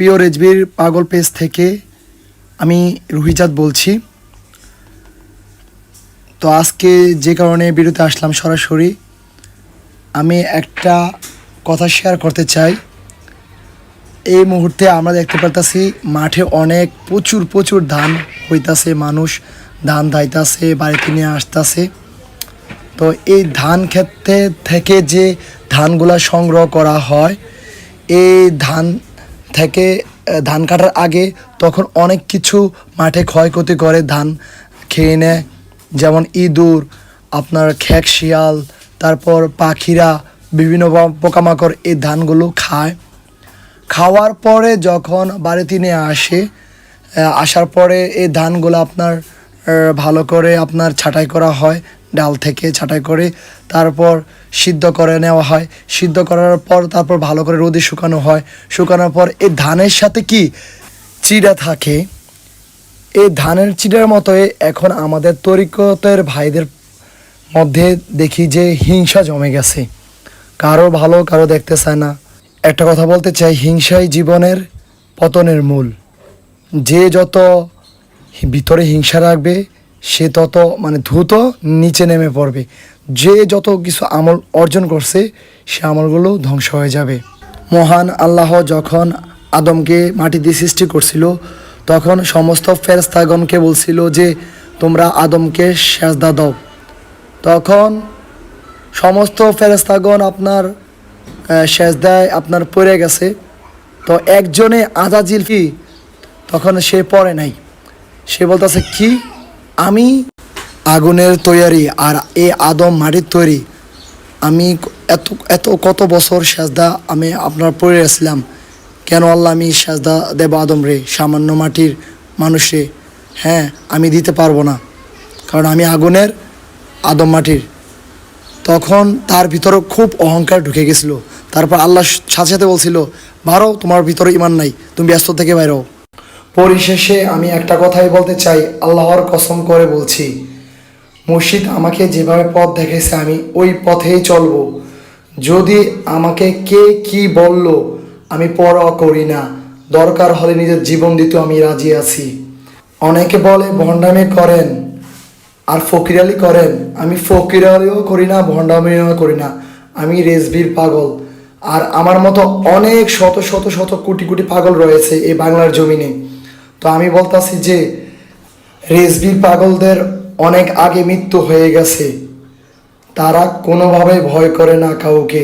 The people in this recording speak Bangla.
প্রিয় রেজবির পাগল পেজ থেকে আমি রুহিজাত বলছি। তো আজকে যে কারণে ভিডিওতে আসলাম সরাসরি, আমি একটা কথা শেয়ার করতে চাই। এই মুহূর্তে আমরা দেখতে পারতাছি মাঠে অনেক প্রচুর ধান হইতাছে, মানুষ ধান দাইতাছে, বাড়িতে নিয়ে আসতেছে। তো এই ধান ক্ষেত্রে থেকে যে ধানগুলা সংগ্রহ করা হয়, এই ধান থেকে ধান কাটার আগে তখন অনেক কিছু মাঠে ক্ষয়ক্ষতি করে, ধান খেয়ে নেয়। যেমন ইঁদুর, আপনার খেক শিয়াল, তারপর পাখিরা, বিভিন্ন পোকামাকড় এই ধানগুলো খায়। খাওয়ার পরে যখন বাড়িতে নিয়ে আসার পরে এই ধানগুলো আপনার ভালো করে আপনার ছাঁটাই করা হয়, ডাল থেকে ছাঁটাই করে তারপর সিদ্ধ করে নেওয়া হয়। সিদ্ধ করার পর তারপর ভালো করে রোদে শুকানো হয়। শুকানোর পর এই ধানের সাথে কি চিড়া থাকে, এই ধানের চিড়ার মতোই এখন আমাদের তরিকতের ভাইদের মধ্যে দেখি যে হিংসা জমে গেছে, কারো ভালো কারো দেখতে চায় না। একটা কথা বলতে চাই, হিংসাই জীবনের পতনের মূল। যে যত ভিতরে হিংসা রাখবে সে তত দ্রুত নিচে নেমে পড়বে। যে যত কিছু আমল অর্জন করছে সে আমলগুলো ধ্বংস হয়ে যাবে। মহান আল্লাহ যখন আদমকে মাটি দিয়ে সৃষ্টি করছিল, তখন সমস্ত ফেরেশতাগণকে বলছিল যে তোমরা আদমকে সেজদা দাও। তখন সমস্ত ফেরেশতাগণ আপনার সেজদায় আপনার পড়ে গেছে। তো একজনে আজাজিল কি তখন সে পড়ে নাই। সে বলতেছে কি, আমি আগুনের তৈরি আর এ আদম মাটির তৈরি, আমি এত এত কত বছর সেজদা আমি আপনার পড়ে আসছিলাম, কেন আল্লাহ আমি সেজদা দেব আদম রে, সামান্য মাটির মানুষ রে? হ্যাঁ, আমি দিতে পারবো না, কারণ আমি আগুনের, আদম মাটির। তখন তার ভিতরে খুব অহংকার ঢুকে গেছিলো। তারপর আল্লাহ সাথে সাথে বলছিল, ভারো, তোমার ভিতরে ইমান নাই, তুমি ব্যস্ত থেকে বাইরো। পরিশেষে আমি একটা কথাই বলতে চাই, আল্লাহর কসম করে বলছি, মুর্শিদ আমাকে যেভাবে পথ দেখেছে আমি ওই পথেই চলবো। যদি আমাকে কে কি বলল আমি পরোয়া করি না, দরকার হলে নিজের জীবন দিতে আমি রাজি আছি। অনেকে বলে ভণ্ডামি করেন আর ফকিরালি করেন, আমি ফকিরালিও করি না, ভণ্ডামিও করি না, আমি রেজবির পাগল। আর আমার মতো অনেক শত শত শত কোটি কোটি পাগল রয়েছে এই বাংলার জমিনে। তো আমি বলতাছি যে রেজবির পাগলদের অনেক আগে মৃত্যু হয়ে গেছে, তারা কোনোভাবে ভয় করে না কাউকে।